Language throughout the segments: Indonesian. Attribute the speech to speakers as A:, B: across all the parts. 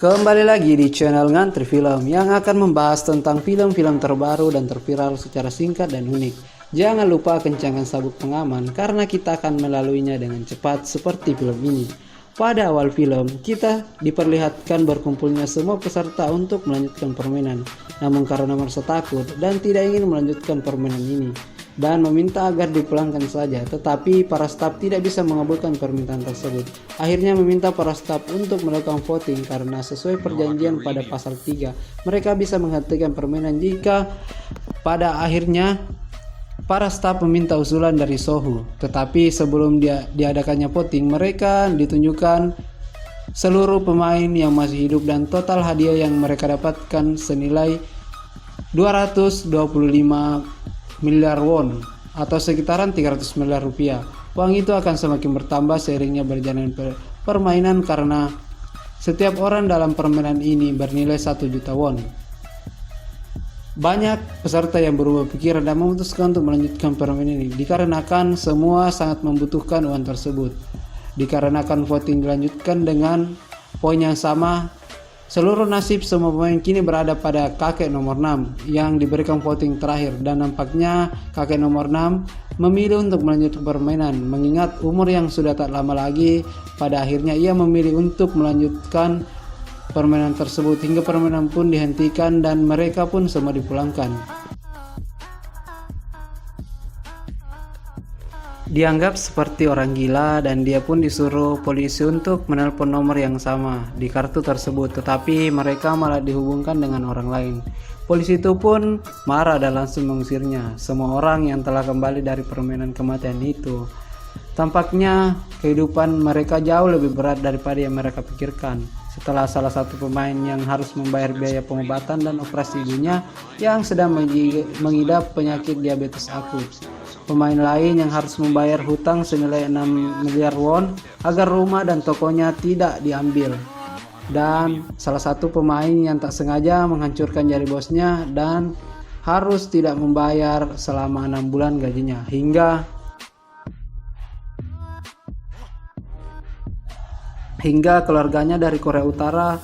A: Kembali lagi di channel Ngantri Film yang akan membahas tentang film-film terbaru dan terviral secara singkat dan unik. Jangan lupa kencangkan sabuk pengaman karena kita akan melaluinya dengan cepat seperti film ini. Pada awal film, kita diperlihatkan berkumpulnya semua peserta untuk melanjutkan permainan. Namun karena merasa takut dan tidak ingin melanjutkan permainan ini, dan meminta agar dipulangkan saja, tetapi para staf tidak bisa mengabulkan permintaan tersebut. Akhirnya meminta para staf untuk melakukan voting karena sesuai perjanjian pada pasal 3, mereka bisa menghentikan permainan jika pada akhirnya para staf meminta usulan dari Sohu. Tetapi sebelum diadakannya voting, mereka ditunjukkan seluruh pemain yang masih hidup dan total hadiah yang mereka dapatkan senilai 225 miliar won atau sekitaran 300 miliar rupiah. Uang itu akan semakin bertambah seiringnya berjalan permainan karena setiap orang dalam permainan ini bernilai 1 juta won. Banyak peserta yang berubah pikiran dan memutuskan untuk melanjutkan permainan ini dikarenakan semua sangat membutuhkan uang tersebut. Dikarenakan voting dilanjutkan dengan poin yang sama, seluruh nasib semua pemain kini berada pada kakek nomor 6 yang diberikan voting terakhir, dan nampaknya kakek nomor 6 memilih untuk melanjutkan permainan mengingat umur yang sudah tak lama lagi. Pada akhirnya ia memilih untuk melanjutkan permainan tersebut hingga permainan pun dihentikan dan mereka pun semua dipulangkan. Dianggap seperti orang gila dan dia pun disuruh polisi untuk menelpon nomor yang sama di kartu tersebut, tetapi mereka malah dihubungkan dengan orang lain. Polisi itu pun marah dan langsung mengusirnya. Semua orang yang telah kembali dari permainan kematian itu, tampaknya kehidupan mereka jauh lebih berat daripada yang mereka pikirkan. Setelah salah satu pemain yang harus membayar biaya pengobatan dan operasi ibunya yang sedang mengidap penyakit diabetes akut. Pemain lain yang harus membayar hutang senilai 6 miliar won agar rumah dan tokonya tidak diambil. Dan salah satu pemain yang tak sengaja menghancurkan jari bosnya dan harus tidak membayar selama 6 bulan gajinya. Hingga keluarganya dari Korea Utara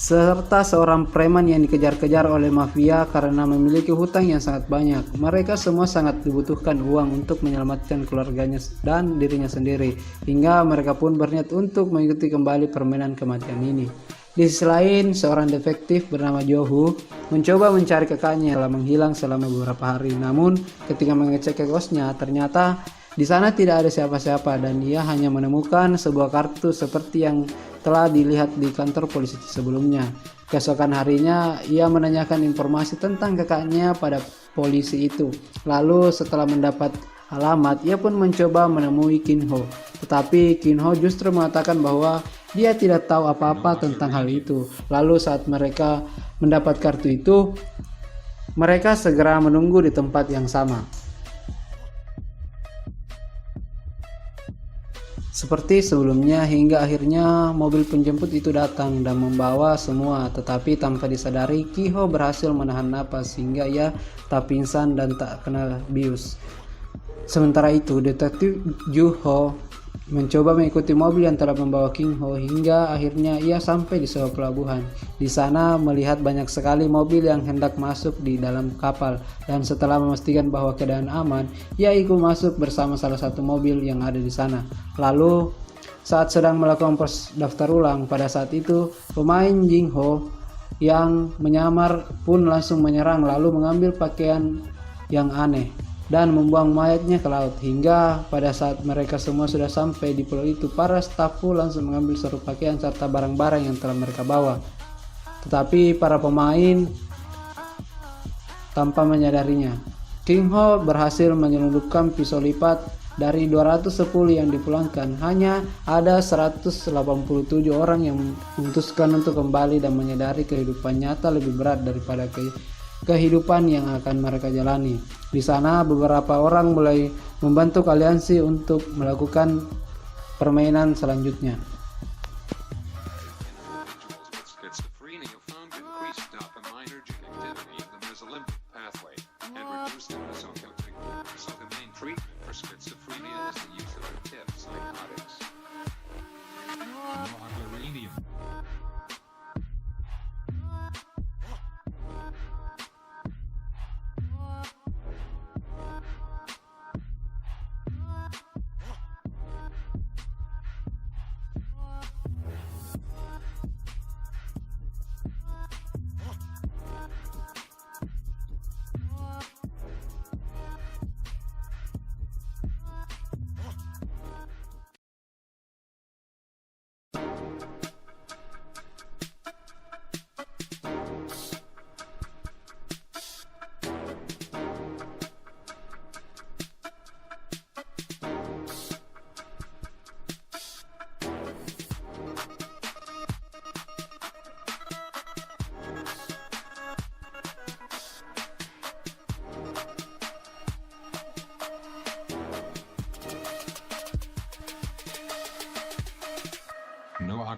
A: serta seorang preman yang dikejar-kejar oleh mafia karena memiliki hutang yang sangat banyak. Mereka semua sangat dibutuhkan uang untuk menyelamatkan keluarganya dan dirinya sendiri, hingga mereka pun berniat untuk mengikuti kembali permainan kematian ini. Di sisi lain, seorang detektif bernama Johu mencoba mencari kakaknya yang telah menghilang selama beberapa hari. Namun ketika mengecek ke kosnya, ternyata di sana tidak ada siapa-siapa dan ia hanya menemukan sebuah kartu seperti yang telah dilihat di kantor polisi sebelumnya. Keesokan harinya ia menanyakan informasi tentang kakaknya pada polisi itu. Lalu setelah mendapat alamat, ia pun mencoba menemui Kim Ho. Tetapi Kim Ho justru mengatakan bahwa dia tidak tahu apa-apa tentang hal itu. Lalu saat mereka mendapat kartu itu, mereka segera menunggu di tempat yang sama. Seperti sebelumnya, hingga akhirnya mobil penjemput itu datang dan membawa semua, tetapi tanpa disadari Ki-ho berhasil menahan napas hingga ia tak pingsan dan tak kena bius. Sementara itu, detektif Ju-ho mencoba mengikuti mobil yang telah membawa Kim Ho hingga akhirnya ia sampai di sebuah pelabuhan. Di sana melihat banyak sekali mobil yang hendak masuk di dalam kapal, dan setelah memastikan bahwa keadaan aman, ia ikut masuk bersama salah satu mobil yang ada di sana. Lalu saat sedang melakukan pos daftar ulang, pada saat itu pemain Jin Ho yang menyamar pun langsung menyerang lalu mengambil pakaian yang aneh dan membuang mayatnya ke laut. Hingga pada saat mereka semua sudah sampai di pulau itu, para staf pun langsung mengambil seluruh pakaian serta barang-barang yang telah mereka bawa. Tetapi para pemain tanpa menyadarinya, Kim Ho berhasil menyelundupkan pisau lipat. Dari 210 yang dipulangkan, hanya ada 187 orang yang memutuskan untuk kembali dan menyadari kehidupan nyata lebih berat daripada kehidupan yang akan mereka jalani. Di sana beberapa orang mulai membentuk aliansi untuk melakukan permainan selanjutnya.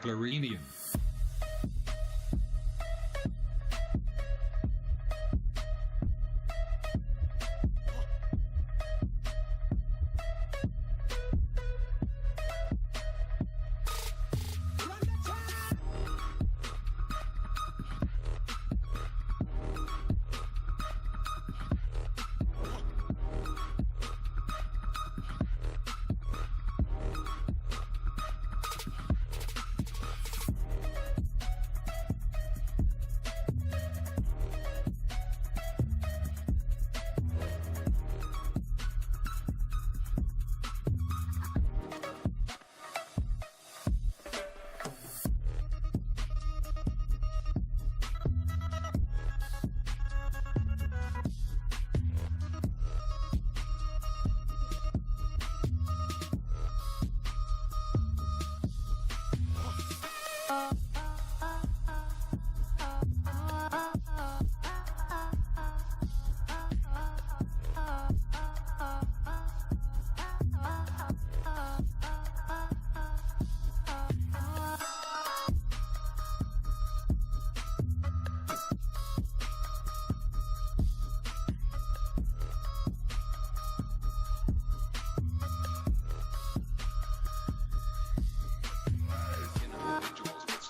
B: Clarinium.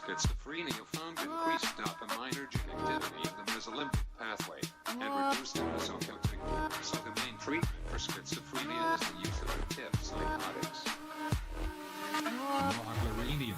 C: Schizophrenia found increased dopaminergic activity in the mesolimbic pathway and reduced the mesocortex. So the main treatment for schizophrenia is the use of antipsychotics.
B: Clarinium.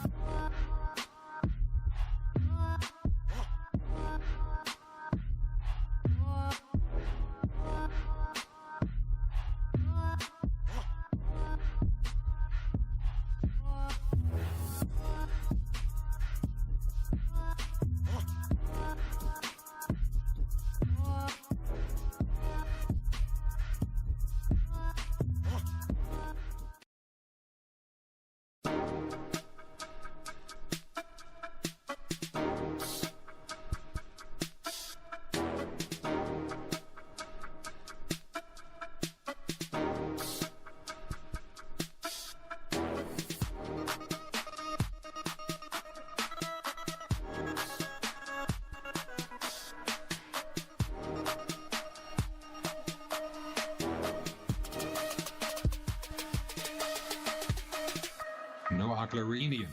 B: Clarinium.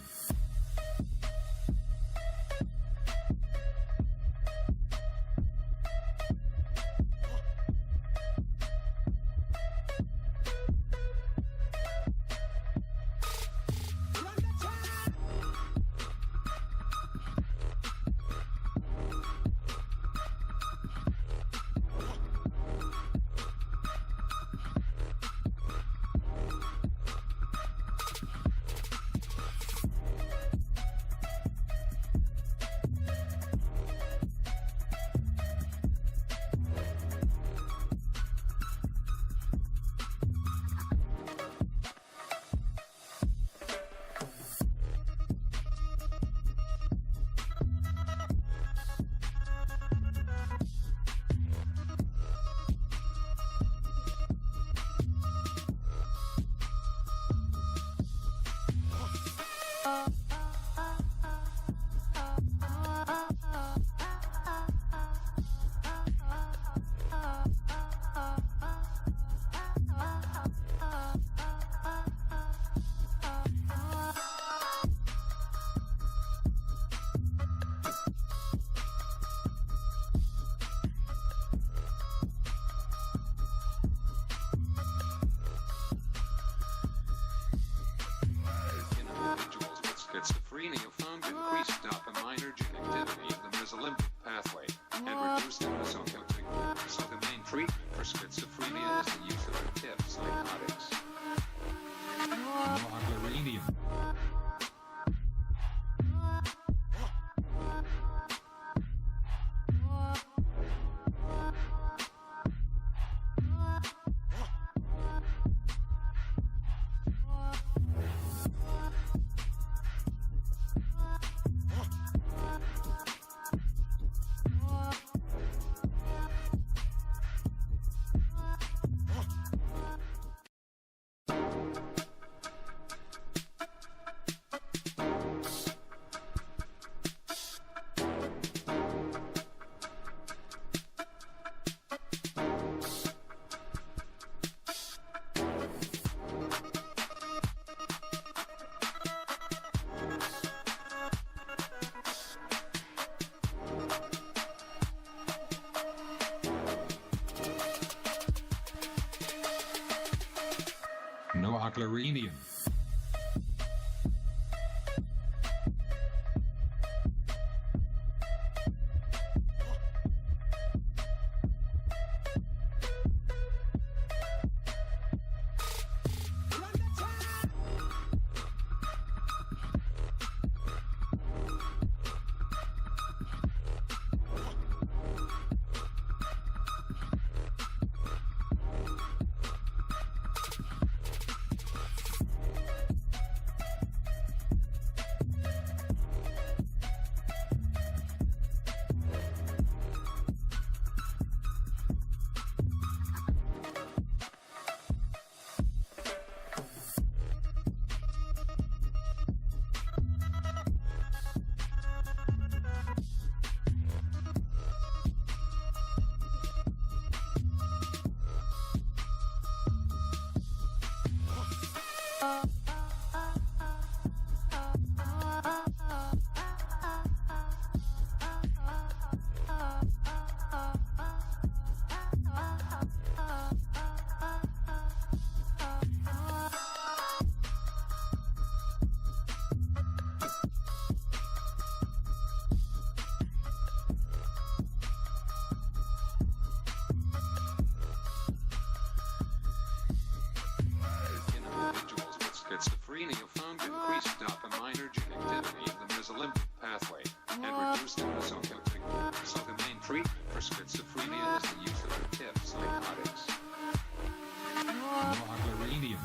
B: Aclarinium.
C: In individuals with schizophrenia found increased dopaminergic activity in the mesolimbic pathway and reduced mesocytic. So the main treatment for schizophrenia is the use of antipsychotics.
B: Aclarinium.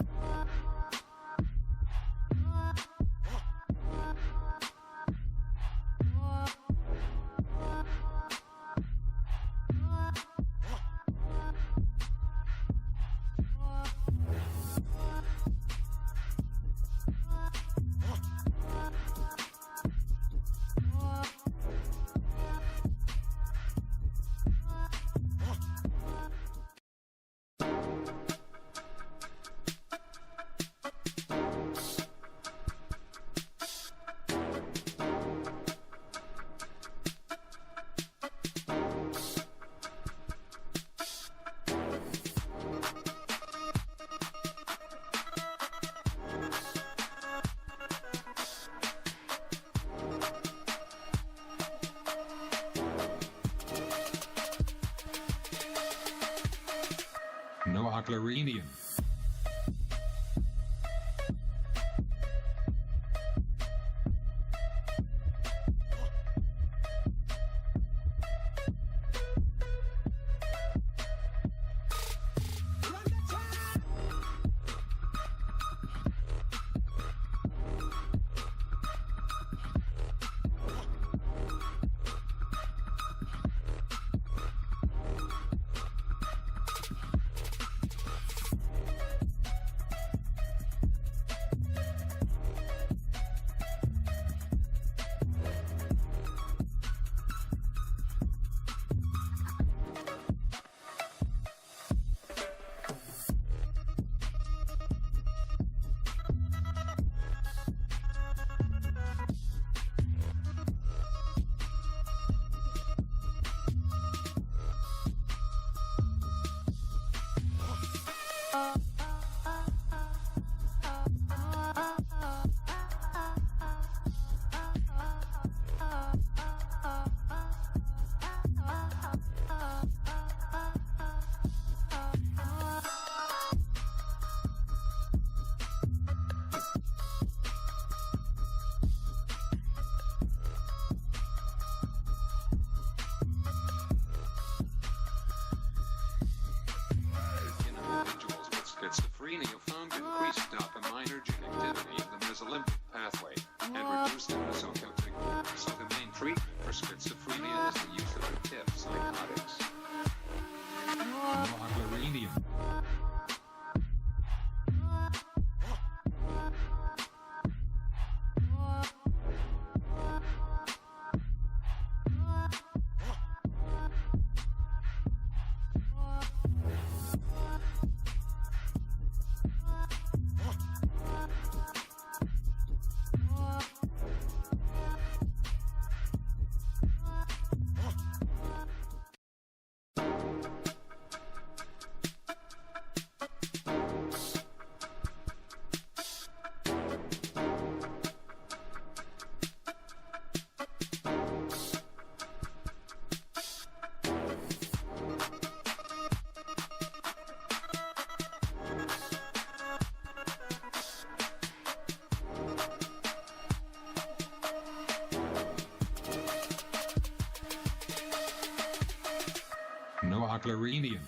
B: No aclarinium.
C: Schizophrenia found increased dopaminergic activity in the mesolimbic pathway and reduced mesocytic. So the main treatment for schizophrenia is the use of antipsychotics.
B: No aclarinium. Nooclerinium.